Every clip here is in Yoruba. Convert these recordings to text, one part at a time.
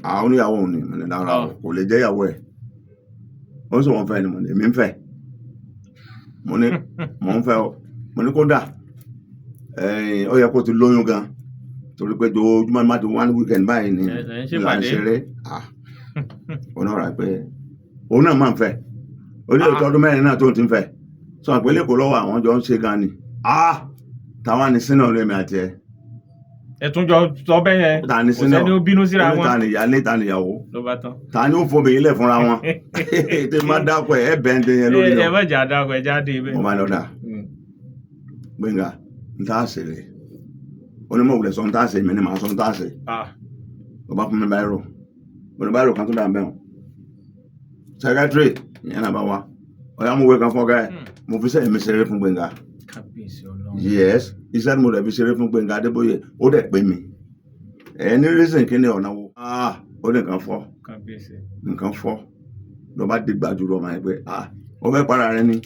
àwọn oníyàwó òun ni mo ní lára o kò lè jẹ́ ìyàwó ẹ̀ ó ń sọ wọn fẹ́ ni mo ní èmi ń fẹ́ mo ní mo ń fẹ́ o mo ní kódà ó yẹ kó ti lóyún gan torí pé ojoojúmọ́ má ti wá ní weekend báyìí ni ìlànà ìṣeré òun náà rà pé òun náà máa ń fẹ́ ó ní ètò ọdún mẹ́rin náà tó ń ti ń fẹ́ sọ àpẹẹlẹ kò lọ́wọ́ àwọn jọ ń ṣe gan ni táwa ni sínú ọ̀rẹ́ mi àti ẹ̀ ẹ̀tún jọ sọ bẹ́ẹ̀ yẹn ta ni kò sẹ́ni ó bínú síra wọn ta ni ìyálé ta ni ìyàwó ló bá tán ta ni ó fobìnrin lẹ̀ fúnra wọn tí má dákọ̀ ẹ̀ bẹ́ẹ̀ ń dẹyẹn lórí ẹ mọ̀jà dákọ̀ ẹ jáde bẹ́ẹ̀. mo máa lọ dà Gbénga n tá a ṣe rè onímọ̀ òwúlẹ̀ sọ n tá a ṣe mi ni màá sọ n tá a ṣe bàbá fún mi báyìí rò mo ní báyìí rò kan tó dà ń bẹ̀ wọn secretary ìyẹn náà bá wa ọ̀yá mo wé kan fún ọ̀gá ẹ̀ mo fi sẹ́yìn mi ṣeré fún Gbénga yes iṣẹ́ mo dẹ̀ fi ṣeré fún Gbénga Adébóyè ó dẹ̀ pé mi ní reason kí ni ọ̀nà wo ó ní nǹkan fọ́ ló bá di gbàdúrà ọmọ yẹn pé ó fẹ́ para rẹ ni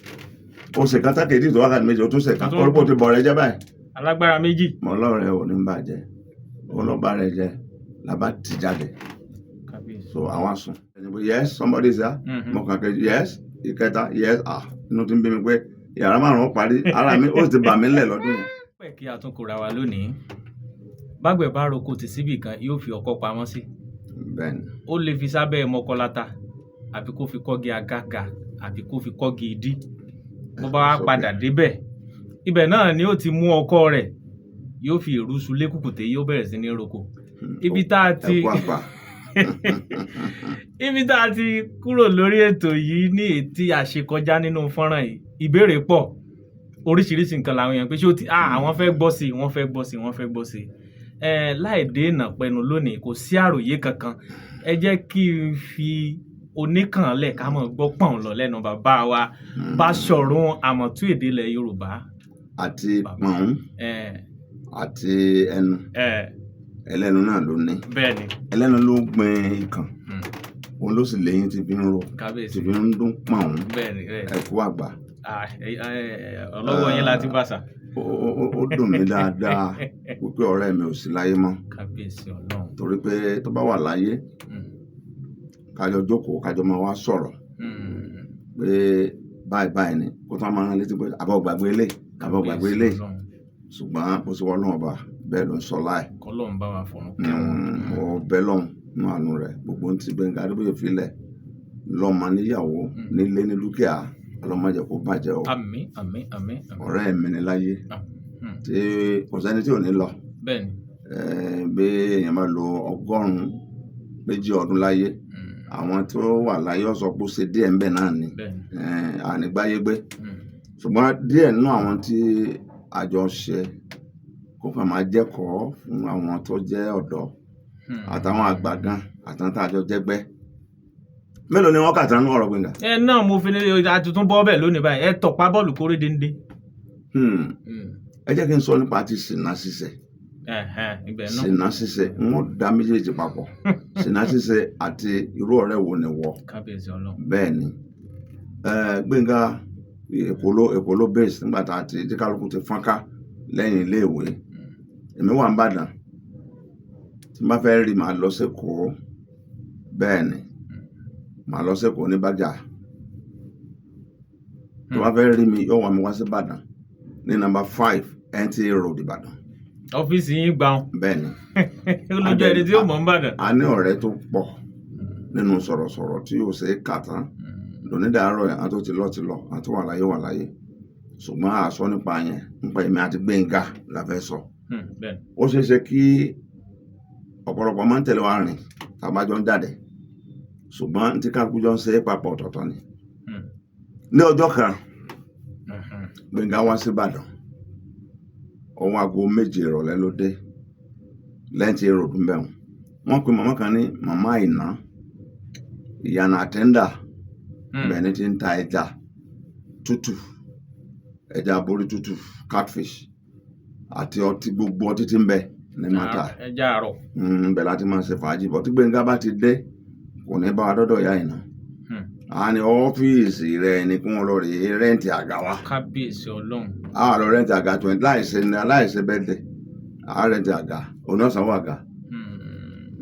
ó ṣe kan tákèdí tó wákàtí méjì ó tún ṣe kan orúkọ ti bọ̀ rẹ jẹ́ báyìí alágbára méjì mọ ọlọ́run ò ní bàjẹ́ ọlọ́ba rẹ jẹ́ làbá ti jáde so àwọn sùn yes somebody is there mo kàn kẹ́ yes ìkẹta yes inú ti ń bí mi pé yàrá márùn-ún parí ara mi ó ti bà mí lẹ̀ lọ́dún yẹn. pẹ̀ kí a tún kóra wa lónìí bágbẹ̀ bá roko tì síbì kan yóò fi ọkọ́ pamọ́ sí bẹ́ẹ̀ni ó lè fi sábẹ́ mọ́kọ́láta àbí kó fi kọ́gi àgàgà àbí kó fi kọ́gi ìdí bó bá wá padà débẹ̀ ibẹ̀ náà ni ó ti mú ọkọ́ rẹ̀ yóò fi ìrúsù lékùkùté yóò bẹ̀rẹ̀ sí ní roko ibi tá a ti kúrò lórí ètò yìí ní ètí àṣekọjá nínú fọ́nrán yìí ìbéèrè pọ̀ oríṣiríṣi nǹkan làwọn èèyàn pé ṣé ó ti àwọn fẹ́ gbọ́ sí wọ́n fẹ́ gbọ́ sí láì dènà pẹnu lónìí kò sí àròyé kankan ẹ jẹ́ kí n fi oníkànlẹ̀ ká mọ̀ gbọ́ pọ̀n lọ lẹ́nu bàbá wa Báṣọ̀run Àmọ̀tú èdè ilẹ̀ Yorùbá. àti pọ̀n àti ẹnu ẹlẹ́nu náà ló ní bẹ́ẹ̀ni ẹlẹ́nu ló gbin ikàn òun ló sì lẹ́yìn tí fi ń ro tí fi ń dún pọ̀n ẹ̀kú àgbà. ọlọ́wọ́ yẹn láti bàṣà. ó dùn mí dáadáa wípé ọ̀rẹ́ mi ò sí láyé mọ́ torí pé tó bá wà láyé kájọ jókòó kájọ máa wá sọ̀rọ̀ pé báyìí báyìí ni kó tó máa rán létí pé àbọ̀ gbàgbé ilé ṣùgbọ́n bó ṣe wọ́n náà bá bẹ́ẹ̀ ló ń sọ láì. kọ́lọ́n bá wa fọ̀rùn kẹ́wọ̀n. mo bẹ́ lọ́hùn nínú àánú rẹ̀ gbogbo ní ti Gbénga Adébóyè filẹ̀ lọ́mọ níyàwó nílé ní dúkìá ọlọ́mọdé kó bàjẹ́ o. àmín àmín àmín. ọ̀rẹ́ mi ni láyé tí kò sẹ́ni tí ò ní lọ. bẹ́ẹ̀ni. bí èèyàn máa lo 120 ọdún láyé àwọn tó wà láyé ọ̀sọ̀ pé ó ṣe díẹ̀ ńbẹ̀ náà ni ànígbáyé gbé ṣùgbọ́n díẹ̀ nínú àwọn tí àjọ ṣe kó kàn máa jẹ́kọ̀ọ́ fún àwọn tó jẹ́ ọ̀dọ́ àtàwọn àgbà gan àtàwọn tá àjọ jẹ́gbẹ́ mélòó ni wọ́n kà tán ní ọ̀rọ̀ Gbénga. náà mo fi ní àtúntún bọ́ bẹ́ẹ̀ lónìí báyìí ẹ tọ̀pá bọ́ọ̀lù kórè déndé. ẹ jẹ́ kí n sọ nípa ti sìnà ṣíṣe sìnà ṣíṣe wọ́n dá méjèèjì papọ̀ sìnà ṣíṣe àti irú ọ̀rẹ́ wo ni wọ́ bẹ́ẹ̀ ni Gbénga èkó ló bẹ́ẹ̀sì nígbà tá a ti tí kálukú ti fọ́nká lẹ́yìn iléèwé èmi wà ní Ìbàdàn tí n bá fẹ́ rí màá lọ sẹ́kọ̀ọ́ bẹ́ẹ̀ ni màá lọ sẹ́kọ̀ọ́ ní Bàjá tó bá fẹ́ rí mi yóò wá mi wá sí Ìbàdàn ní nọ́mbà 5 NTA Road Ìbàdàn. ọ́fíìsì yín gbà ọ́n. bẹ́ẹ̀ ni. olójú ẹni tí ó mọ̀ ń bàdàn. a ní ọ̀rẹ́ tó pọ̀ nínú sọ̀rọ̀sọ̀rọ̀ tí yóò ṣe é kà tán lónídàárọ̀ yẹn àti ó ti lọ àti wà láyé ṣùgbọ́n àṣọ nípa èmi àti Gbénga la fẹ́ sọ. ó ṣeé ṣe kí ọ̀pọ̀lọpọ̀ máa ń tẹ̀lé wa rìn tàbájọ ń jáde ṣùgbọ́n tí kálukú jọ ń ṣe é papọ̀ ọ̀tọ̀ọ̀tọ̀ ni. ní ọjọ́ kan Gbénga wá sí Ìbàdàn ohun aago 7 ìrọ̀lẹ́ ló dé lẹ́yìn tí èrò dùn bẹ́ẹ̀ wọ́n pe màmá kan ní màmá Àìná ìyànà àtẹ́ndà bẹ́ẹ̀ ni ti ń ta ẹja tútù ẹja aborí tútù catfish àti ọtí gbogbo ọtí tí ń bẹ ní mata ẹja àrọ̀ bẹ́ẹ̀ láti máa ṣe fàájì bọ́ tí Gbénga bá ti dé kò ní bá wa dọ́dọ̀ ìyá Àìná a ní ọ́fíìsì rẹ̀ ni kí wọ́n lọ rí rẹ́ǹtì àga wa. kábíyèsí Ọlọ́run. a wà lọ rẹ́ǹtì àga 20 láìsí bẹ́ẹ̀dẹ̀ a rẹ́ǹtì àga oníṣàwọ̀ àga.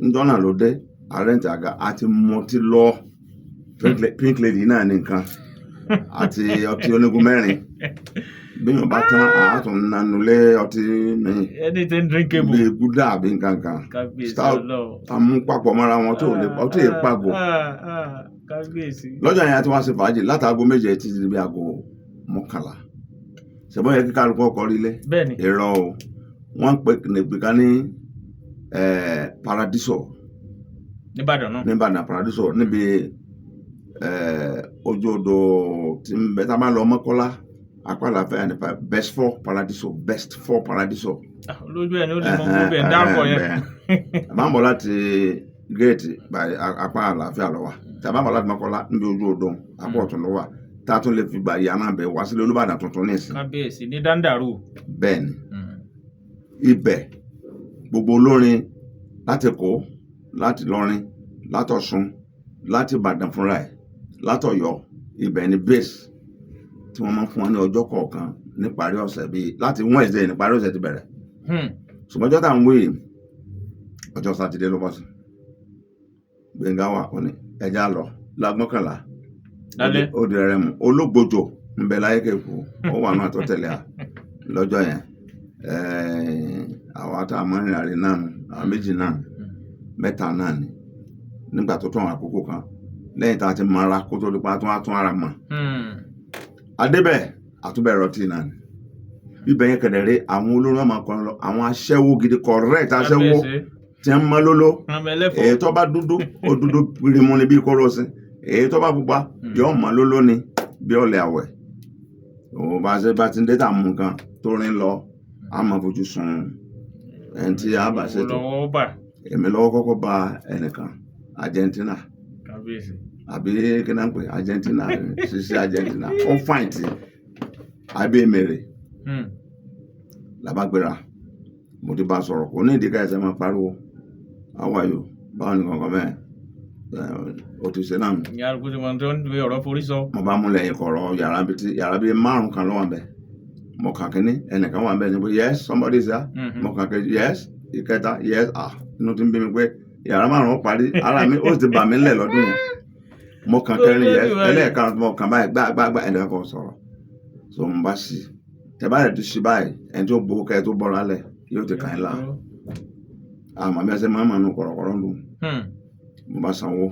njọ́ náà ló dé àrẹ́ǹtì àga àti mọtí lọ pink lady náà ní nǹkan àti ọtí onígun mẹ́rin bí wọn bá tán àátún nanulé ọtí mi anything drinkable bí gúdà àbí nǹkan kan kábíyèsí stout Ọlọ́run. amúpapọ̀ mọ́ra wọn tó lè ọtí ìpàgò Kábíyèsí. lọ́jọ́ yẹn a ti wá sí fàájì látago méje títí di bí aago mọ́kànlá ṣùgbọ́n yẹ kí kálukú ọkọ̀ rí lé bẹ́ẹ̀ni èrò o wọ́n ń pè nìkan ní Paradiso nìbàdàn náà. níbàdàn Paradiso níbi ojú odò tí ń bẹ tá a bá lọ Mọ́kọ́lá apá àlàáfíà nípa best four Paradiso. Lójú ẹ̀ ní ó lè mọ gbogbo ẹ̀ ń dárúkọ yẹn. a máa ń bọ̀ láti géètì apá àlàáfíà lọ wà tí a bá ń bọ̀ láti Mọ́kọ́lá níbi ojú odò apá ọ̀tún lọ wà tá a tún lè fi gbà yà náà bẹ̀ wá sílé Olúbàdàn tuntun ní ìsìn. Kábíyèsí ní Dandaru. bẹ́ẹ̀ ni ibẹ̀ gbogbo olórin láti Èkó láti Ìlọrin láti Ọ̀ṣun láti Ìbàdàn fúnra ẹ̀ láti Ọ̀yọ́ ibẹ̀ ni base tí wọ́n máa ń fún wọn ní ọjọ́ kọ̀ọ̀kan níparí ọ̀sẹ̀ bíi láti Wednesday níparí ọ̀sẹ̀ ti bẹ̀rẹ̀ ṣùgbọ́n ọjọ́ tá à ń wí ọjọ́ sátidé ló bọ́ sí Gbẹ̀ngà wà ó ní ẹja lọ lágbọ́kànlá lálẹ́ ó di rẹ̀ mu Ológbòjò ń bẹ láyé kéku ó wà náà tó tẹ̀lé a lọ́jọ́ yẹn àwọn àtàwọn ìrìnàrè náà àwọn méjì náà mẹ́ta náà ni nígbà tó tún àwọn àkókò kan lẹ́yìn tá a ti mara kó tó dípa tó wá tún ara mọ̀ adébẹ̀ àtúbẹ̀rẹ̀ ọtí náà ni ibẹ̀ yẹn kẹ̀dẹ̀rẹ́ àwọn olórin ọmọ kan lọ àwọn aṣẹ́wó gidi correct aṣẹ́wó tí ń mọ́ lóló èyí tó bá dúdú ó dúdú pirimu ni bí kóró sí èyí tó bá pupa yóò mọ́ lóló ni bí ọ̀lẹ̀ àwẹ̀ òun bá ti ń dé tà mú nǹkan tó rin lọ a máa fojú sun ẹni tí a bá ṣètò èmi lọ́wọ́ kọ́kọ́ bá ẹnìkan Argentina àbí kí náà ń pè Argentina ṣiṣẹ́ Argentina ó fàìn tí àbí èmèrè làbágbéra mo ti bá sọ̀rọ̀ kò ní ìdíkà ẹsẹ̀ máa pariwo how are you báwo ni kankan bẹ́ẹ̀ o ti ṣe náà. ìyá arúgbó tí wọn tó ń fi ọ̀rọ̀ forí sọ. mo bá múlẹ̀ yìí kọ̀rọ̀ yàrá bíi márùn kan ló wà bẹ́ẹ̀ mo kàn kínní ẹnìkan wà bẹ́ẹ̀ ni pé yes somebody is there mo kàn kínní yes ìkẹta yes inú ti ń bí mi pé yàrá márùn parí ara mi ó ti bà mí lẹ̀ lọ́dún yẹn mo kàn kẹrin yes ẹlẹ́ẹ̀kan mo kàn báyìí gbágbá ẹnìkan kan sọ̀rọ̀ so mo bá sí tẹ̀bá rẹ̀ ti ṣí báyìí ẹni tó bo kẹ́ tó bọ́ra lẹ̀ yóò ti kàn án la àmọ́ bí a ṣe máa ń mọ̀nù kọ̀rọ̀kọ̀rọ̀ lù mo bá sanwó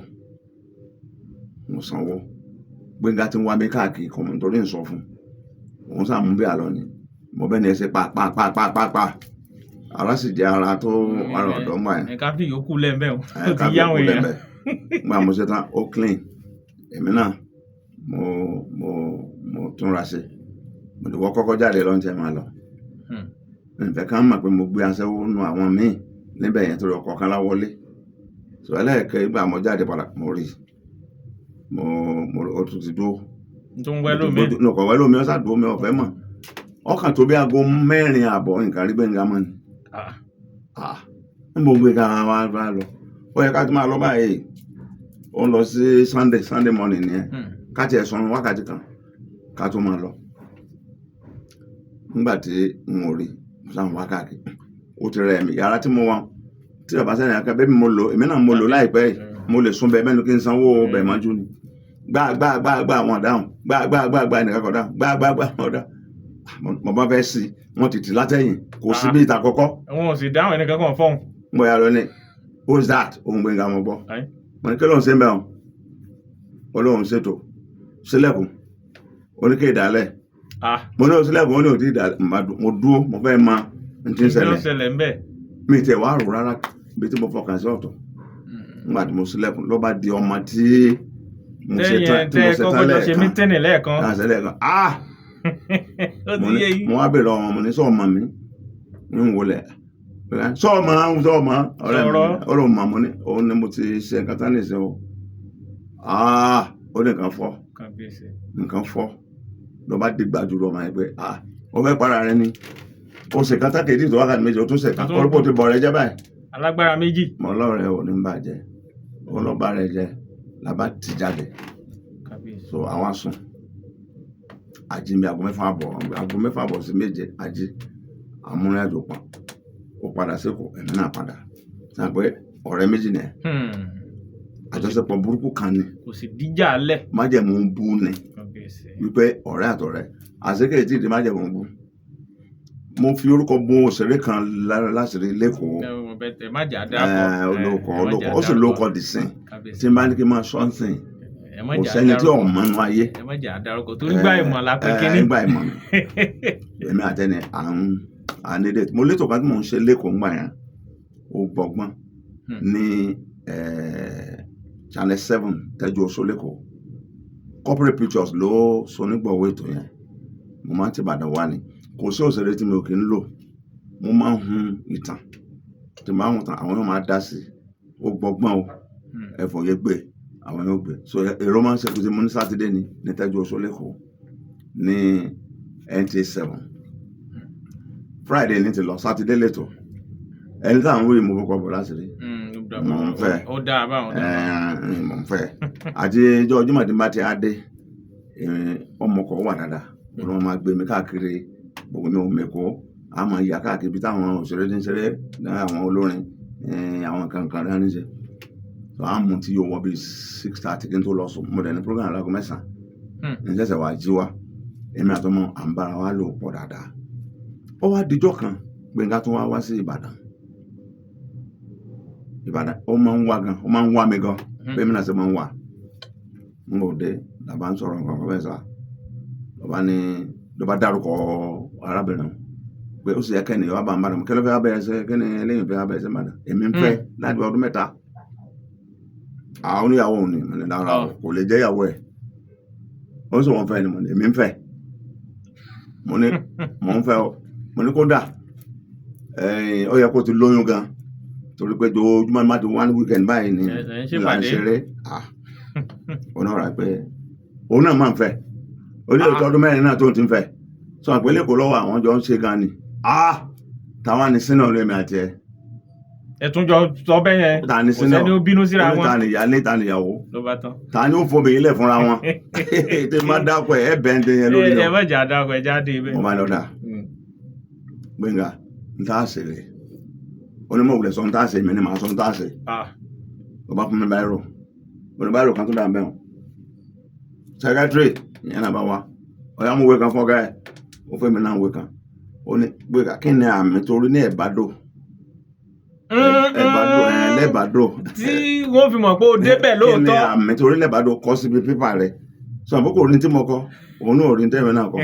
Gbénga ti ń wá mi káàkiri kọ̀ mọ̀ nítorí ń sọ fún òun sáà mú bí àlọ́ ni mo bẹ́ẹ̀ ni ẹ ṣe pa ara sì jẹ́ ara tó ara ọ̀dọ́ mọ́ ẹ̀. ẹ̀ka fi yòókù lẹ́ẹ̀mẹ́ o ó ti yá àwọn èèyàn. nígbà mo ṣe tán ó clean èmi náà mo túnra ṣe mo lè wọ́ kọ́kọ́ jáde lọ́njẹ́ máa lọ. ìfẹ́ kan mọ̀ pé mo gbé aṣẹ́wó nu àwọn míì níbẹ̀ yẹn torí ọkọ̀ kan láwọlé sọ ẹlẹ́ẹ̀kẹ́ ìgbà mo jáde padà mo rí ó tún ti dúró. tó ń wẹ́ lómi. ọkọ̀ wẹ́ lómi ọ̀sà dúró mi ọ̀fẹ́ mọ̀ ọkàn tó bí aago 4:00 nǹkan rí Gbénga mọ́ ni. níbo Gbénga wa lọ ó yẹ ká tó máa lọ báyìí ó ń lọ sí Sunday morning nìyẹn ká tiẹ̀ sọ̀rọ̀ wákàtí kan ká tó máa lọ. nígbà tí n ò rí sáwọn wákàtí ó ti rẹ̀ mí yàrá tí mo wà tí bàbá sẹ́yìn akẹ́ bẹ́ẹ̀ mo lò èmi náà mo lò láìpẹ́ yìí mo lè sún bẹ́ẹ̀ mẹ́nu kí n sanwó bẹ́ẹ̀ mọ́jú ni gbá wọn dáhùn gbá ẹnìkan kọ̀ dáhùn gbá wọn dáhùn mo bá fẹ́ sí wọn tètè látẹ̀yìn kò sí bí ìta kọ́kọ́. wọn ò sì dáhùn ẹnìkan kan fọ́ọ̀n. mo yà lọ ní who is that ohun Gbénga mo gbọ́ mo ní kí ló ń ṣe ń bẹ̀ wọn olóhùn ṣètò sílẹ̀kùn oníkè ìdálẹ̀ mo ní òsílẹ̀kùn ó ní òtí ìdálẹ̀ mo dúró mo fẹ́ ma n ti ń ṣẹlẹ̀ mi tẹ̀ wá rò rárá bí tí mo fọkàn sí ọ̀tọ̀ nígbà tí mo sílẹ̀kùn ló bá di ọmọ tí mo ṣe tán lẹ́ẹ̀kan mo wá bèèrè ọmọ mo ní sọ ọmọ mi ń wọlé sọ́ọ̀mọ́ ọ̀rẹ́ mi ọlọ́mọ mo ní òun ni mo ti ṣe nǹkan tán nìṣẹ́ o ó ní nǹkan fọ́ ló bá di gbàdúrà ọmọ yẹn pé ó fẹ́ para rẹ ni ó ṣe kátà kejì tó wákàtí méjì ó tún ṣe ká orúkọ ti bọ̀ rẹ jẹ́ báyìí. alágbára méjì. mọ ọlọ́run ò ní bàjẹ́ ọlọ́ba rẹ jẹ́ làbá ti jáde so àwọn sùn ají mi aago 6:30 sí 7 ají àmúrẹ́dùn pọ̀ ó padà sékòó ẹ̀mí náà padà sàn pé ọ̀rẹ́ méjì nìyẹn àjọṣepọ̀ burúkú kan ni kò sì díjà lẹ̀. májẹ̀mú bú ni Kábíyèsí. wípé ọ̀rẹ́ àtọ̀rẹ́ àṣekè tí ìdí májẹ̀mú bú. Mo fi orúkọ bo òṣèré kan láṣìírí lẹ́kọ̀ọ́ ẹ má jà dákọ̀. olóko ó sì lóko dìsìn tí n bá ní kí n máa sọ́nsìn kò sẹ́ni tí ọ̀hún mọ́nú ayé ẹ má jà dárúkọ torí gbà ìmọ̀ la pé kíní. gbà ìmọ̀ mi èmi àtẹni ànídé mo létò kan tí mò ń ṣe lẹ́kọ̀ọ́ ńgbà yẹn ó gbọgbọ́n ní Channel 7 Tẹ́jú Oṣó lẹ́kọ̀ọ́ Corporate Pictures ló sonígbọ̀wọ́ ètò yẹn mo máa ń tìbàdàn wá ni kò sí òṣèré tí mi ò kí ń lò mo máa ń hun ìtàn tí máa ń hun tàn àwọn yóò máa dá sí ó gbọgbọ́n o ẹ̀fọ́ yẹ gbé àwọn yóò gbé so èrò máa ń ṣe kùtì mo ní sátidé ni ní Tẹ́jú Oṣó lẹ́kọ̀ọ́ ní NTA 7 Friday ní ti lọ sátidé lẹ́tọ̀ ẹni tí àwọn wíì mo kọ́kọ́ bọ̀ láti rí mò ń fẹ́ ó dáa báwọn mò ń fẹ́ àti ìjọ Jímọ̀ tí n bá ti á dé ọmọkọ̀ wà dáadáa wọ́n máa gbé mi káàkiri gbogbo mi ò mẹ́kọ́ a máa yà káàkiri bí táwọn òṣèré ti ń ṣeré àwọn olórin àwọn kankan rẹ̀ níṣẹ́ so a mú tí yóò wọ́ bí 6:30 kí n tó lọ sùn mo dẹ̀ ní program alágo 9 ní sẹ́sẹ̀ wá jí wa èmi àtọmọ à ń bára wa lò pọ̀ dáadáa ó wá dijọ́ kan Gbénga tó wá sí Ìbàdàn ó máa ń wá gan ó máa ń wá mi gan bẹ́ẹ̀ mi náà ṣe máa ń wá n kò dé làbá ń sọ̀rọ̀ nǹkan kan bẹ́ẹ̀ sá lọ́ba ní ló bá dárúkọ arábìnrin pé ó sì yẹ kẹ́ni wàá bá ń bàdàn kí ló fẹ́ bẹ̀rẹ̀ sí kẹ́ni lẹ́yìn fẹ́ bẹ̀rẹ̀ sí bàdàn èmi ń fẹ́ láti ọdún 3 àwọn oníyàwó ni mo ní lára kò lè jẹ́ ìyàwó ẹ̀ ó sì wọ́n fẹ́ ni mo ní èmi ń fẹ́ mo ní mò ń fẹ́ mo ní kódà ó yẹ kó ti lóyún gan torí pé ojoojúmọ́ má ti wá ní weekend báyìí ni ìlànà ìṣeré òun náà rà pé òun náà máa ń fẹ́ oní ètò ọdún 4 náà tó ti ń fẹ́ sọ àpẹẹlẹ kò lọ́wọ́ àwọn jọ ń ṣe gan ni táwa ni sínú ọ̀rẹ́ mi àti ẹ̀ ẹ̀tún jọ sọ bẹ́ẹ̀ yẹn ta ni kò sínú sẹ́ni ó bínú síra wọn ta ni ìyálé ta ni ìyàwó ló bá tán. ta ni ó fobìnrin lẹ̀ fúnra wọn tí má dákọ̀ ẹ̀ bẹ́ẹ̀ ń dẹyẹ lórí ẹ má jà dákọ̀ ẹ jáde bẹ́ẹ̀. mo máa lọ dà Gbénga n tá a ṣe rè onímọ̀ òwúlẹ̀ sọ n tá a ṣe mi ni màá sọ n tá a ṣe bàbá fún mi báyìí báyìí kan tó dà mẹ́wọ̀n secretary ìyẹn náà bá wa ọ̀yá mú ìwé kan fún ọ̀gá ẹ̀ ó fẹ́ mi náà ìwé kan ó ní Gbénga kí ni àmì torí ní ẹ̀bádò lẹ́bàdó tí wọ́n fi mọ̀ pé ó débẹ̀ lóòótọ́ kí ni àmì torí lẹ́bàdó kọ́ síbi pépà rẹ̀ sọ àbúkò orin tí mo kọ òun náà orin tẹ́mi náà kọ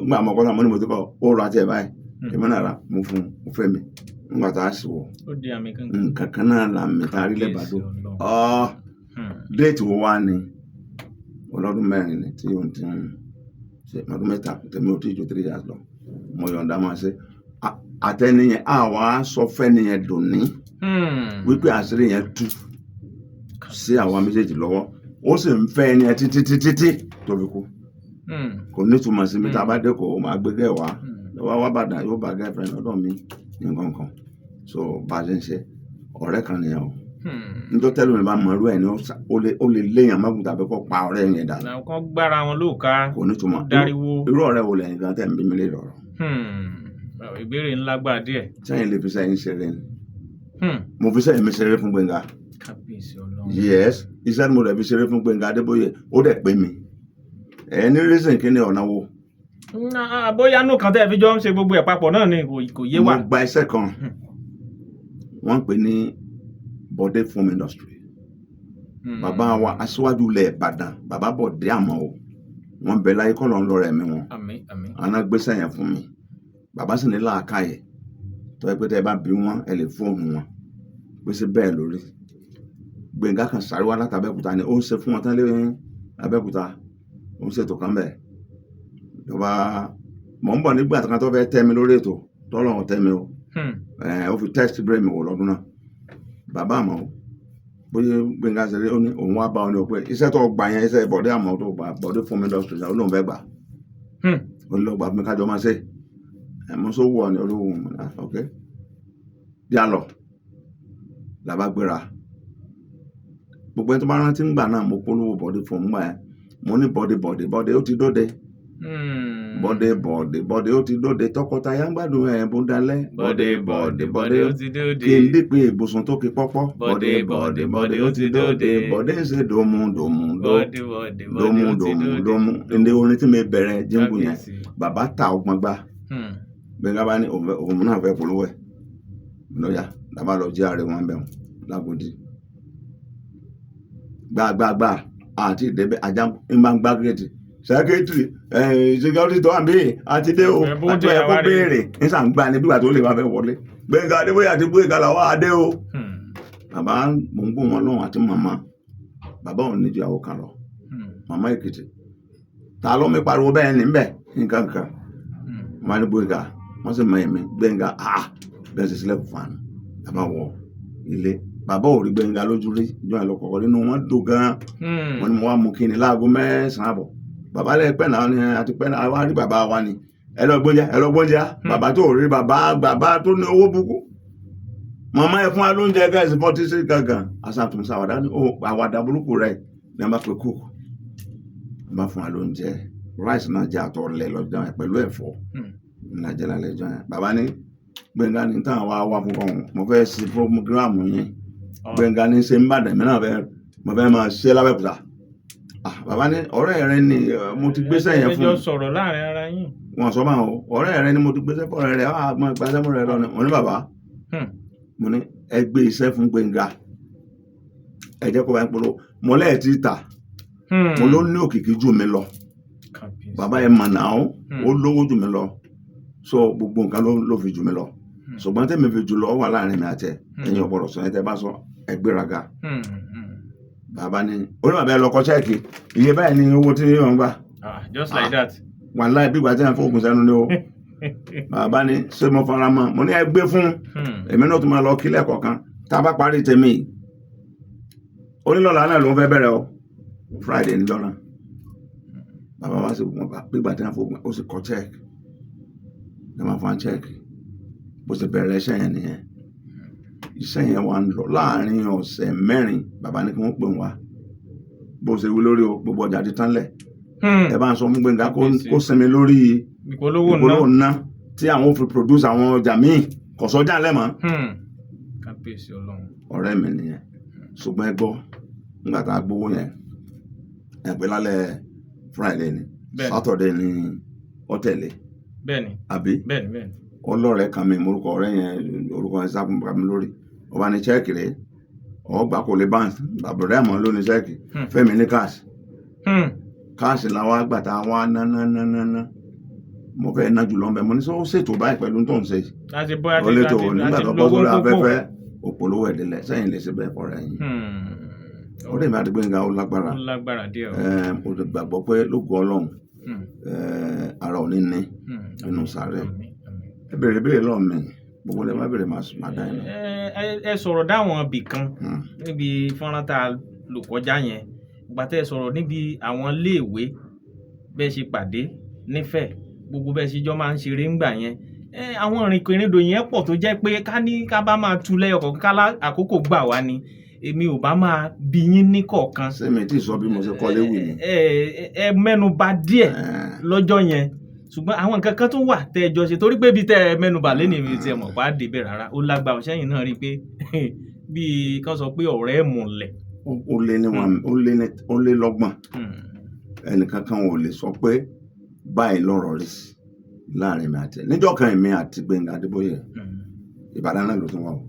gbà mọ́kọ́ náà mo ní mo ti kọ ó ra tiẹ̀ báyìí èmi náà ra mo fún mo fẹ́ mi nígbà tá a sì wọ̀ nǹkan kan náà là mí tá a rí lẹ́bàdó déètì wo wá ni ọlọ́dún 4 ni tí òun ti ń ṣe ọdún 3 tẹ̀mí ò tí ì ju 3 years lọ mo yọ̀ǹda máa ṣe àtẹniyẹn àwa sọ fẹ́niyẹn dùnní wípé àṣírí yẹn tú sí àwa méjèèjì lọ́wọ́ ó sì ń fẹ́ ẹni ẹ títí tó fi kú kò nítumọ̀ sí mi tá a bá dé kò máa gbé gẹ̀ wá lọ́wọ́ wá bàdàn yóò bá girlfriend lọ́dọ̀ mi nǹkan kan so bá a ṣe ń ṣe ọ̀rẹ́ kan nìyẹn o nítorí tẹ́lẹ̀ mi bá mọ irú ẹ̀ ni ó lè léèyàn mágùn tàbí kó pa ọ̀rẹ́ yẹn dànù. kọ́ gbára wọn lóòka kò nítumọ̀ irú ọ̀rẹ́ wo lẹ́yìn gan tẹ̀ ń bí mi lè lọ́rọ̀. ìbéèrè ńlá gbà díẹ̀. sẹ́yìn lè fi sẹ́yìn ṣeré ni mo fi sẹ́yìn mi ṣeré fún Gbénga. kábíyèsí Ọlọ́run. yes iṣẹ́ ni mo rẹ̀ fi ṣeré fún Gbénga Adébóyè ó dẹ̀ pé mi ẹ̀ ní reason kí ni ọ̀nà wo. bóyá nù kan tẹ́ ẹ fi jọ ń ṣe gbogbo ẹ̀ papọ̀ náà ni kò yé wa. mo gba iṣẹ́ kan wọ́n ń pè ní Bọ̀dé Film Industry bàbá wa aṣíwájú ilẹ̀ Ìbàdàn bàbá Bọ̀dé àmọ́ o wọ́n bẹ láyé kọ́ lọ́n lọ́rẹ̀ mi wọn àná gbéṣẹ́ yẹn fún mi bàbá sì ní làákàyè tó yẹ pé tẹ́ ẹ bá bí wọn ẹ lè fóònù wọn gbèsè bẹ́ẹ̀ lórí Gbénga kan sáré wá láti Abẹ́òkúta ni ó ń ṣe fún wọn tán lé Abẹ́òkúta ó ń ṣètò kan bẹ́ẹ̀ lọ́ba mọ̀ ń bọ̀ nígbà kan tó fẹ́ tẹ́ mi lórí ètò tọ́lọ́run tẹ́ mi o ó fi test brain mi wò lọ́dún náà bàbá àmọ́ bóyá Gbénga ṣe rí ó ní òun wá bá ọ ní o pé iṣẹ́ tó gbà yẹn iṣẹ́ Bọ̀dé àmọ́ tó gbà Bọ̀dé Film Industry ó lóun fẹ́ gbà ó lọ gbà fún mi kájọ máa ṣe mo sọ wọ ni olówó mu náà ok díàlọ làbá gbéra gbogbo ẹni tó bá rántí ń gbà náà mo polówó Bọ̀dé fún un gbà yẹn mo ní Bọ̀dé ó ti dóde bọ́dé ó ti dóde tọkọtaya ń gbádùn ẹ̀bùn dalẹ̀ bọ́dé ó ti dóde. kí n dípin ìbùsùn tó ki pọ́pọ́ bọ́dé ó ti dóde bọ́dé ń ṣe dòmù ndé orin tí mi bẹ̀rẹ̀ jíǹgù yẹn bàbá ta ọgbọ́n gbá Gbẹ́ngà bá ní òun náà fẹ́ polówó ẹ̀ lọ́yà lábá lọ jẹ́ ààrẹ wọn bẹ̀rù lágòdì gbàgbàgbà àti ìdẹ́bẹ̀ ajá ń bá ń gbá gírètì sẹ́kẹ́tìrì security tó wà bí àti dé o àti ẹ̀kọ́ béèrè ní sàǹgbà ní bígbà tó lè máa fẹ́ wọlé Gbẹ́ngà Adébóyè àti Gbóyèga làwọn adé o. Bàbá mò ń gbọ́ wọn lọ́wọ́ àti màmá bàbá òun níjú àwọn kan lọ màmá Èkìtì ta ló mi pariwo bẹ́ẹ̀ ní bẹ́ẹ̀ nǹkan kan wọn ní Gbóyèga wọ́n sì mọ ẹ̀mí Gbẹ́ngà bẹ́ẹ̀ sì sílẹ̀ fún àná bàbá wọ ilé bàbá ò rí Gbẹ́ngà lójú rí ìjọ àlọ́ kọ̀ọ̀kan nínú wọn dùn gan-an wọn ni mo wá mú kí ni láago 9:00 àbọ̀ bàbá lẹ́yìn pẹ́ náà ni àti pẹ́ náà wá rí bàbá wa ni ẹ lọ gbóúnjẹ bàbá tó rí bàbá tó ní owó búkú màmá ẹ fún wa lóúnjẹ gáàsì 46 gangan asàtúnṣe àwàdà ní àwàdà burúkú rẹ ní a bá pe cook bá fún wa lóúnjẹ rice náà jẹ àtọ̀lẹ̀ lọ́jọ́ yẹn pẹ̀lú ẹ̀fọ́ ńlá jẹ lálẹ́ ọjọ́ yẹn bàbá ní Gbẹ́ngà ní táwọn wá fún ọ̀hún mo fẹ́ sí fúrógíráàmù yẹn Gbẹ́ngà ní ṣe ń bàdàn mí náà mo fẹ́ máa ṣe lábẹ́kúta bàbá ní ọ̀rẹ́ rẹ ni mo ti gbéṣẹ́ yẹn fún ẹjọ́ sọ̀rọ̀ láàrin ara yín wọn sọ máa ọ̀rẹ́ rẹ ni mo ti gbéṣẹ́ fún ọ̀rẹ́ rẹ mo gbàṣẹ́ fún rẹ lọ ni mo ní bàbá mo ní ẹ gbé iṣẹ́ fún Gbẹ́ngà ẹ jẹ́ kó bá ń polówó mo lẹ́ẹ̀ tí ta mo ló ní òkìkí jù mí lọ bàbá yẹn mà náà ó lówó jù mí lọ so gbogbo nǹkan ló fi jù mí lọ ṣùgbọ́n tẹ́mi fi jù lọ wà láàrin mi àtẹ ẹ̀yin ọ̀pọ̀lọ̀ sọ yẹn tẹ́ bá sọ ẹ gbéraga bàbá ní onímọ̀ bẹ́ẹ̀ lọ́kọ́ ṣẹ́ẹ̀kì iye báyìí ni owó tí wọ́n gbà just like that wàláhì bí ìgbà tí wọ́n fòògùn sẹ́nu ni o bàbá ní ṣé mo fara mọ́ mo ní ẹ gbé fún èmi náà tún máa lọ kílẹ̀ kọ̀ọ̀kan tá a bá parí tèmi onílọ́la náà ló ń fẹ́ bẹ̀rẹ̀ o Friday ní lọ́la bàbá wa sì wọ́n bí ìgbà tí wọ́n fòògùn ó sì kọ́ ṣẹ́ẹ̀kì ní wọ́n fún ṣẹ́ẹ̀kì bó ṣe bẹ̀rẹ̀ iṣẹ́ yẹn nìyẹn iṣẹ́ yẹn wà ń lọ láàrin ọ̀sẹ̀ 4 bàbá ní kí wọ́n pè wá bó ṣe wí lórí gbogbo ọjà di tán lẹ̀ ẹ bá ń sọ fún Gbẹ́ngà kó sinmi lórí ìpolówó ná tí àwọn ò fi produce àwọn ọjà míì kò sọ́jà lẹ́mọ̀ ọ̀rẹ́ mi nìyẹn ṣùgbọ́n ẹ gbọ́ nígbà tá a gbowó yẹn ẹ pé lálẹ́ Friday ni Saturday ni ọ̀tẹ̀lẹ̀ àbí ọlọ́rẹ̀ kan mi orúkọ ọ̀rẹ́ yẹn orúkọ yẹn sábà mi lórí ọba ní ṣẹ́ẹ̀kì rẹ̀ ọgbà kò lè báǹsì bàbá mọ́ ló ní ṣẹ́ẹ̀kì Fẹ́mi ní káàsì làwọn àgbàtà wa ná mo fẹ́ ná jùlọ mbẹ́ mo ní sọ ṣètò báyìí pẹ̀lú tó ń ṣe ó lè tó nígbà tó bọ́ sórí afẹ́fẹ́ òpolówó ẹ̀dínlẹ̀ sẹ́yìn lè ṣe bẹ́ẹ̀ fọ́ra yín ó dẹ̀ mi àti Gbẹ́ngà ó lágbára mo ti gbàgbọ́ pé lógo Ọlọ́run ara ò ní ní nínú sàárẹ̀ ẹ béèrè lọ́ọ̀ mi gbogbo ẹ má béèrè máa dá yín lọ. ẹ sọ̀rọ̀ dáwọn ibì kan níbi fọ́nrán tá a lò kọjá yẹn gbàtẹ́ ẹ sọ̀rọ̀ níbi àwọn iléèwé bẹ́ẹ̀ ṣe pàdé nífẹ̀ẹ́ gbogbo bẹ́ẹ̀ ṣe jọ máa ń ṣeré ńgbà yẹn àwọn ìrìnkèrindò yẹn pọ̀ tó jẹ́ pé ká bá máa tu lẹ́yọ̀ kọ̀ọ̀kan ká àkókò gbà wá ni èmi ò bá máa bí yín ní kọ̀ọ̀kan. sẹ́mi tí sọ bí mo ṣe kọ́ léwu ni. ẹ mẹ́nu bà díẹ̀ lọ́jọ́ yẹn ṣùgbọ́n àwọn nǹkan kan tó wà tẹ́ ẹ jọ ṣe torí pé ibi tẹ́ ẹ mẹ́nu bà lé nìyí tí ẹ mọ̀ bá débẹ̀ rárá ó lágbára sẹ́yìn náà rí i pé bíi kan sọ pé ọ̀rẹ́ ẹ̀ múlẹ̀. ó lé lọ́gbọ̀n ẹnìkan kan ò lè sọ pé báyìí lọ́rọ̀ rí láàrin mi àti ẹ̀ níjọ́ kan èmi àti Gbẹ́ngà Adébóyè Ìbàdàn náà ló tún wà o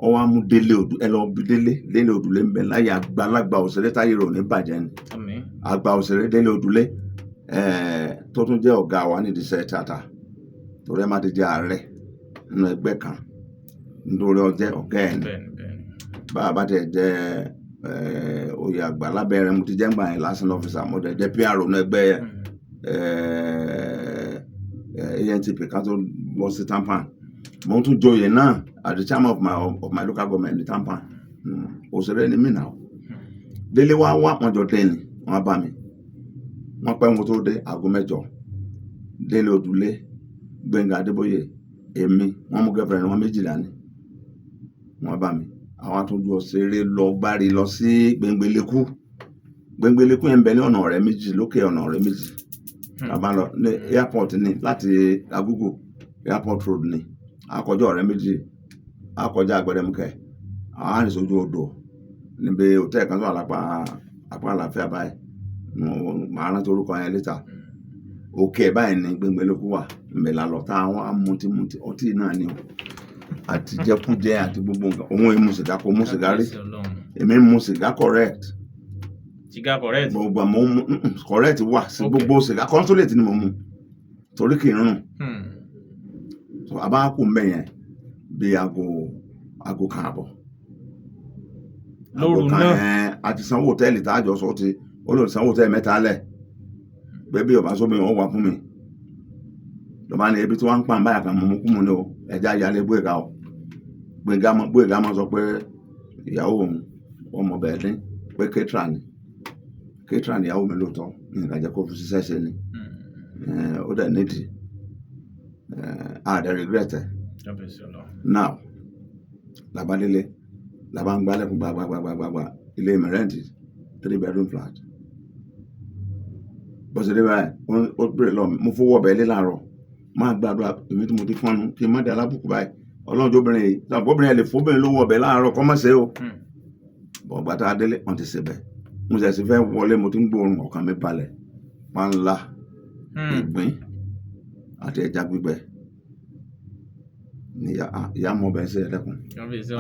ọ wá mú Délé Odù ẹ lọ bí Délé Odùlé ń bẹ láyé àgbàlagbà òṣèré táyé rò ní bàjẹ́ ni àgbà òṣèré Délé Odùlé tó tún jẹ́ ọ̀gá wa nídìí iṣẹ́ tíátà torí ẹ má ti jẹ́ ààrẹ nínú ẹgbẹ́ kan nítorí ọjẹ́ ọ̀gá ẹ̀ ni bàbá tẹ̀ jẹ́ oyè àgbà lábẹ́rẹ́ mo ti jẹ́ gbà yẹn lásán ọ́fíìsà mo tẹ̀ jẹ́ PR nínú ẹgbẹ́ ANTP ká tó bọ́ sí Tampan mo tún joyè náà at the chairman of my local government ní Tampan òṣèré ni mí náà Délé wá wọn jọ tẹ́ ni wọ́n bá mi wọ́n pẹ́ wọn tó dé aago 8 Délé Odùlé Gbẹ́ngà Adébóyè èmi wọ́n mú gẹ́fẹ̀rẹ̀ wọn 12 ni wọ́n bá mi àwọn àtúndú ọ̀sẹ̀rẹ̀ lọ gbárí lọ sí Gbẹ̀ngbẹ̀lẹ́kú yẹn ń bẹ ní ọ̀nà ọ̀rẹ́ méjì lókè ọ̀nà ọ̀rẹ́ méjì bàbá lọ ní airport ní láti Agogo airport road ní akọjá ọ̀rẹ́ méjì akọjá Agbẹdẹmukẹ àwọn àrìnsójú odò níbi hòtẹ́ẹ̀lì kan tó wà lápá àlàáfíà báyìí màá rántí orúkọ yẹn létà òkè báyìí ní Gbẹ̀ngbẹ̀lẹ́kú wà mbẹ̀là lọ táwọn amútimúti ọtí náà ni o àti jẹkújẹ àti gbogbo nǹkan òun èmu sìgá kò mú sìgá rí èmi mú sìgá correct gbogbo àmọ́ correct wà sí gbogbo sìgá consolate ni mo mú torí kì í rùn so abáàkú mbẹ yẹn bí aago kan àbọ̀ lóru náà àti sanwó hòtẹ́ẹ̀lì tá a jọ sọ ti olóòtú sanwó hòtẹ́ẹ̀lì mẹ́ta lẹ̀ bẹ́ẹ̀ bí ọba sómi wọn wà fún mi lọ́ba ní ebi tí wọ́n ń pa báyà kan mọ̀ kú mu ní o ẹja ìyálé Gbóyèga o Gbóyèga máa sọ pé ìyàwó òun ọmọ bẹ̀ẹ́ dín pé kétra ni ìyàwó mi lóòótọ́ nǹkan jẹ́ kó fi ṣiṣẹ́ ṣe ni ó dẹ̀ nídìí àdẹ̀ regret ẹ̀ now làbádélé làbá ń gbálẹ̀kùn gbàgbàgbàgbà ilé mi rẹ́ǹtì 3 bedroom flat bọ́sẹ̀ dé báyìí ó bèrè lọ mo fowó ọbẹ̀ ilé láàárọ̀ máa gbàdúrà èmi tí mo ti fọ́nù kí n má dé alábùkù báyìí ọlọ́run tó obìnrin yìí tàbí obìnrin ẹ̀ lè fóbìnrin lówó ọbẹ̀ láàárọ̀ kọ́ mọ̀ ṣe o bọ̀ gbàtà adélé wọn ti ṣe bẹ́ẹ̀ mo sì ẹ̀sìn fẹ́ wọlé mo ti ń gbóòórùn ọkàn mi balẹ̀ pánlá ìgbín àti ẹja gbígbẹ ní ìyá mọ ọbẹ̀ ṣe ẹlẹ́kùn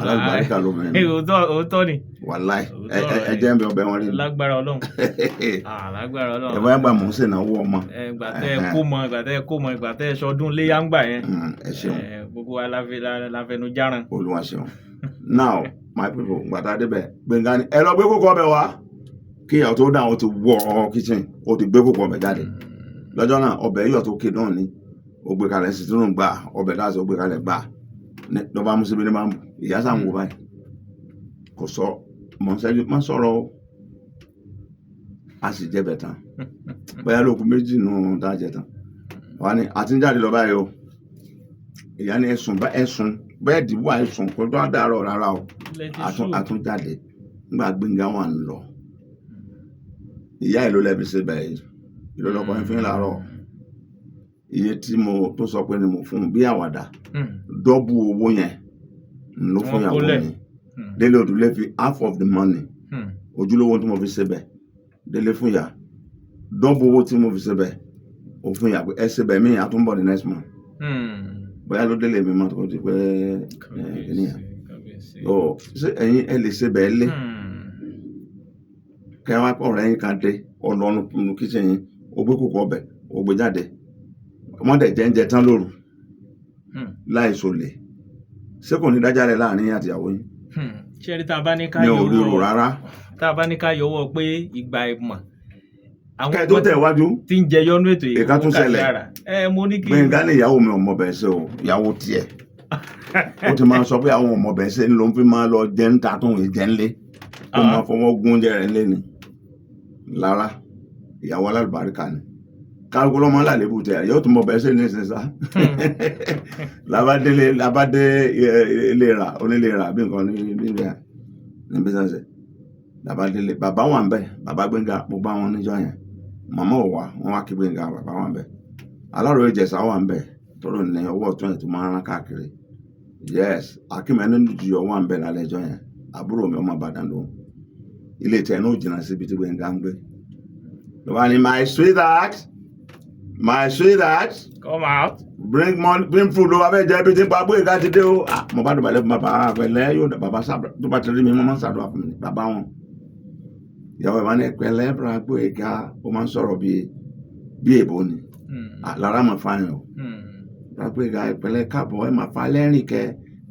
alágbàríkà lóbìnrin òótọ́ ni wàláì ẹjẹ́ ń bẹ ọbẹ̀ wọn rí lágbára Ọlọ́run ẹ̀fọ́ yàgbà mò ń ṣe ìnáwó ọmọ ìgbà tẹ́ ẹ kó mọ ìgbà tẹ́ ẹ ṣọdún léyà ń gbà yẹn ẹ ṣeun gbogbo wa láfẹnu járan. Olúwa ṣeun now my people gbàtà débẹ̀ Gbẹ̀ngà ni ẹ lọ gbé kókó ọbẹ̀ wá kí ìyàwó tó dá àwọn ti wọ kitchen ó ti gbé kókó ọbẹ̀ jáde lọ́jọ́ náà ọbẹ̀ yíyọ̀ tó ké náà ni ó gbé kalẹ̀ sí tún gbà ọbẹ̀ láti ó gbé kalẹ̀ gbà ló bá mú síbi ní máa ń bù ìyá sáà ń wo báyìí kò sọ mọ̀nsẹ́jú má sọ̀rọ̀ o a sì jẹ́ bẹ̀ tán bóyá lókun méjì nù dájẹ́ tán wà ní àti ń jáde lọ báyìí o ìyá ní ẹ̀sùn bẹ́ẹ̀dì wà ẹ̀sùn kó tó dàárọ̀ rárá o àtúnjáde nígbà Gbẹ̀ngà wà ń lọ ìyá ìlú lẹ́bi ṣe bẹ́ẹ̀ ìlú lọ́kọ̀ ẹ̀ fún ìlàrọ̀ iye tí mo tó sọ pé ni mo fún un bí àwàdà dọ́bù owó yẹn ló fún ìyàwó mi Délé Odùlé fi half of the money ojúlówó tí mo fi ṣe bẹ́ẹ̀ Délé fún ìyá dọ́bù owó tí mo fi ṣe bẹ́ẹ̀ ó fún ìyá ẹ ṣe bẹ́ẹ̀ mí àtúnbọ̀ the next month bóyá ló délé mi máa tó ti pé ènìyàn ṣé ẹ̀yin ẹ lè ṣe bẹ́ẹ̀ lé kẹwàá pọ̀ rẹ̀ yín kan dé ọlọ́run kíchìn yín ó gbé kókó ọbẹ̀ ó gbé jáde wọ́n dẹ̀ jẹ́ ń jẹ tán lóru láì sọlẹ̀ ṣé kò ní dájà rẹ̀ láàrin àtìyàwó yín. ṣé ẹni tá a bá ní ká mi ò yọwọ́ ríro rárá. tá a bá ní ká yọwọ́ pé ìgbà ìmọ̀ kẹ́ ẹ tó tẹ̀ wájú tí ń jẹ yọnú ètò yìí ìka tún ṣẹlẹ̀ mo ní kí. Gbẹ̀ngà ní ìyàwó mi ò mọ bẹ́ẹ̀ ṣe o ìyàwó tiẹ̀ ó ti máa sọ pé àwọn ọmọ bẹ́ẹ̀ ṣe ló ń fi máa lọ jẹ́ ń ta tó ń jẹ́ ń lé ó máa fọwọ́ gún oúnjẹ rẹ̀ lé ni lára ìyàwó alálùbáríkà ni kálukú lọ́mọ làlébù tẹ̀ yóò tún mọ bẹ́ẹ̀ ṣe ní ìsinsá labádé ìlera onílera bí nǹkan ní bísẹ̀nsẹ̀ labádélé bàbá wà ń bẹ̀ bàbá Gbẹ̀ngà mo bá wọn níjọ́ yẹn màmá ò wá wọn wá kí Gbẹ̀ngà bàbá wà ń bẹ̀ Aláròyé Ìjẹ̀ṣà wà ń bẹ̀ tọ́lọ̀ ní ọwọ́ ọ̀tún ẹ̀ tó máa ń rán káàkiri yes akínmẹ́ni jùyọ̀ wà ń bẹ̀ lálẹ́ ẹjọ́ yẹn àbúrò mi ọmọ Ìbàdàn ló ilé tẹ̀ ní òjìnà síbi tí Gbẹ̀ngà ń gbé ló wà ní my sweetheart come out bring money bring food ló wà fẹ́ jẹ́ bí tí ń pa Gbẹ̀ngà ti dé o mo bá dùbàlẹ̀ fún bàbá pẹ̀lẹ́ yóò bàbá sábà tó bá ti rí mi mo máa ń ṣàdúrà fún mi bàbá wọn ìyàwó ìbá ní pẹ̀lẹ́ bra Gbẹ̀ngà ó máa ń sọ̀rọ̀ bí èbó ni lára máa fa yàn o Gbẹ̀ngà ìpẹ̀lẹ́ káàbọ̀ ẹ máa fa lẹ́rìn kẹ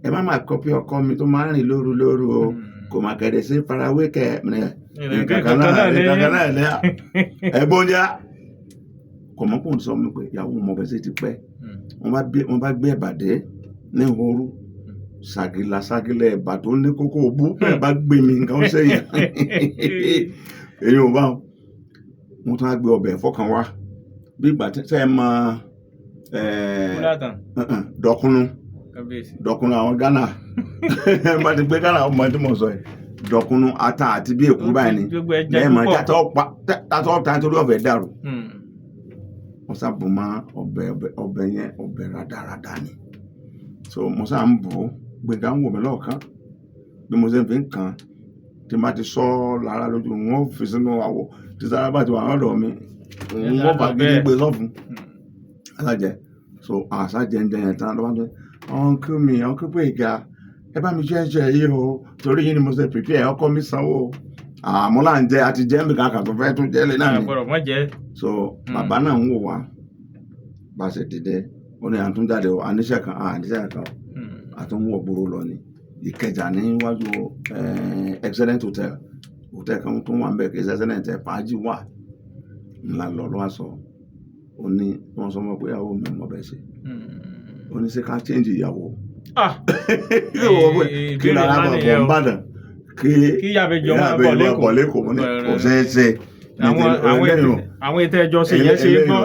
ẹ má máa kọ́pì ọkọ mi tó máa ń rìn lóru o kò máa kẹ̀dẹ̀ sí farawé kẹ nǹkan náà ní ẹ̀gbọ́n já kò mọ́ kó n sọ mi pé ìyàwó ọmọ bẹ́ẹ̀ sì ti pẹ́ wọ́n bá gbé ẹ̀bàdé ní ìhòòrò ságilẹ̀ ẹ̀bà tó ní kókó bú bẹ́ẹ̀ bá gbé mi nǹkan sẹ́yìn èyí ò bá wọn tún á gbé ọbẹ̀ ẹ̀fọ́ kan wá bí ìgbà tẹ́ ẹ mọ dọ̀kúnú àwọn Ghana bá ti gbé Ghana ọmọ tí mo sọ yìí dọ̀kúnú ata àti bí èkú báyìí ni lẹ́yìn mọ̀ tátọ́ ta nítorí ọ̀fẹ́ dàrú wọ́n sá bù mọ́ ọbẹ̀ yẹn ọbẹ̀ rádaràda ni so mo sá ń bù ú Gbénga ń wò mí lọ́ọ̀kan bí mo ṣe fi ń kan tí n bá ti sọ lára lójú wọn fi sínú àwọ̀ tí sára bá ti wà lọ́dọ̀ mi wọ́n bá gidi gbé sọ́fun alájẹ so àṣà jẹnjẹ yẹn tán lọ́wọ́ ọ̀nkú mi ọ̀nkú Gbénga ẹ bá mi jẹ́ yìí o torí yín ni mo ṣe prepare ọkọ mi sanwó àmọ́ là ń jẹ àti jẹ́ mi kàkà tó fẹ́ tún jẹ́ lé náà ni so bàbá náà ń wò wá bá a ṣe dìde ó ní àtúnjáde o àníṣe kan àtúnwò gbòòrò lọ ni Ìkẹjà níwájú excellent hotel kan tó wà ń bẹ̀ kí excellent fàájì wà ńlá lọ lọ́wọ́ sọ ó ní wọ́n sọ mọ́ pé ìyàwó mi mọ̀ bẹ́ẹ̀ ṣe ó ní ṣe ká change ìyàwó kí lára bọ̀ bọ̀ ń bàdàn kí yàbẹ̀jọ bọ̀ lẹ́kọ̀ọ́ mọ́ ní kò ṣeé ṣe àwọn ètò ẹjọ́ ṣe yẹn ṣe gbọ́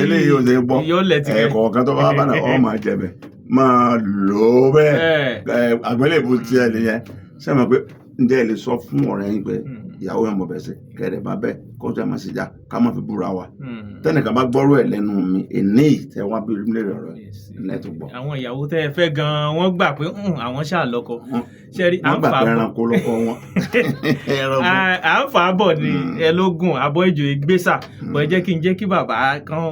eléyìí yóò lẹ́tì ẹ̀kọ̀ọ̀kan tó bá bàdàn ọ̀ máa jẹ̀bẹ̀ máa lò ó bẹ́ẹ̀ àgbélébù tiẹ̀ nìyẹn ṣé mo pé ǹjẹ́ ẹ lè sọ fún ọ̀rẹ́ yín pé ìyàwó yẹn mọ̀ bẹ́ẹ̀ sí kẹ̀rẹ̀ bá bẹ́ẹ̀ kọjá máa ṣe já ká má fi búra wa tẹ́nìkan bá gbọ́rọ̀ ẹ̀ lẹ́nu mi èní tẹ́ wá bí orí mílíọ̀nù ọ̀rọ̀ lẹ́tọ̀ gbọ́. àwọn ìyàwó tẹ́ ẹ fẹ́ gan-an wọ́n gbà pé àwọn ṣáà lọ́kọ ṣẹ́rí à ń fà á bọ̀ wọ́n gbà pé ẹranko lọ́kọ wọn. à ń fà á bọ̀ ní ẹlógún àbọ̀ ìjò ìgbésà bọ̀ ẹ jẹ́ kí bàbá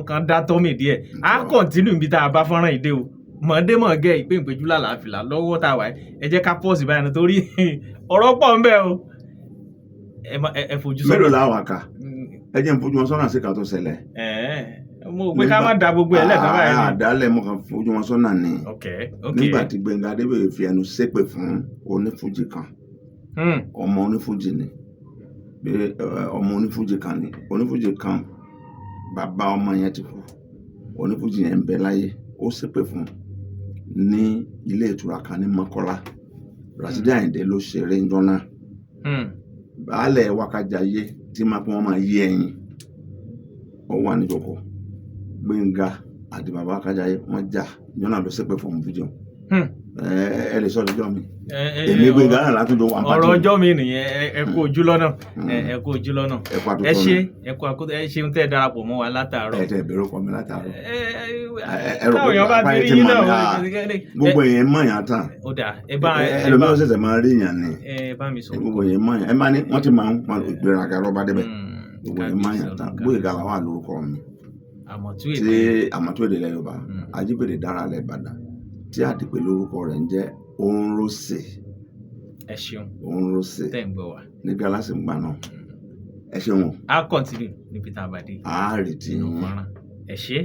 kan dá tọ́mì díẹ̀ á kọ̀ntínú ibi tá a bá fọ́nrán ìdè o mọ̀ọ́dé mọ̀ọ́gẹ́ ìpín ìpéjú lálàáfíà lọ́wọ́ tá a wà ẹ jẹ́ ká pọ́ọ̀sì báyìí nítorí ọ̀rọ̀ pọ̀ ń bẹ o ẹ fojú sọ́nà. mélòó làwọn àkà ẹ jẹ́ n fojú wọn sọ́nà sí ká tó ṣẹlẹ̀. mo pé ká má da gbogbo ẹ̀ lẹ́ẹ̀kan báyìí. àdálẹ̀ mo kàn fojú wọn sọ́nà ni nígbà tí Gbénga Adébóyè fi ẹnu ṣépè fún onífújì kan ọmọ onífújì ni ọmọ onífújì kan ni onífújì kan bàbá ọmọ yẹn ti kú onífújì yẹn ń bẹ láyé ó ṣépè fún ní ilé ìtura kan ní Mọ́kọ́lá Rasidi Àyìndé ló ṣeré ńjọ́ náà baálẹ̀ Wákàjáyé tí máa pọ́n wọn máa yí ẹyin ó wà níjókòó Gbénga àti bàbá Wákàjáyé wọ́n jà ìjọ náà ló ṣépè fún fídíò ẹ lè sọ ọjọ́ mi èmi Gbénga náà látúndò wà pàtó ọ̀rọ̀ ọjọ́ mi nìyẹn ẹ kú ojú lọ́nà ẹ kú ojú lọ́nà ẹ ṣeun tẹ́ darapọ̀ mọ́ wa látàárọ̀ ẹ tẹ́ ìbẹ̀rù kọ́ mi látàárọ̀ táwọn èèyàn bá ti rí yín náà gbogbo èèyàn mọ̀yàn tán ẹlòmíràn ṣẹ̀ṣẹ̀ máa rí yàn ni gbogbo èèyàn mọ̀yàn ẹ máa ní wọ́n ti máa ń pọn ìgbéraga rọ́bà débẹ̀ gbogbo èèyàn mọ̀yàn tán Gbóyèga làwọn àlórúkọ mi tí Àmọ̀túndé ilẹ̀ Yorùbá Ajíbèrè dára lẹ̀ Ìbàdàn tí àdìpé lórúkọ rẹ̀ ń jẹ́ Òǹrọ̀sè. ẹ ṣeun Òǹrọ̀sè tẹ́ ń gbọ́ wa ní gálásì ń gbà náà ẹ ṣeun. a kọ́ntínú níbi tá a bá dé. a retí yín. ẹ ṣé.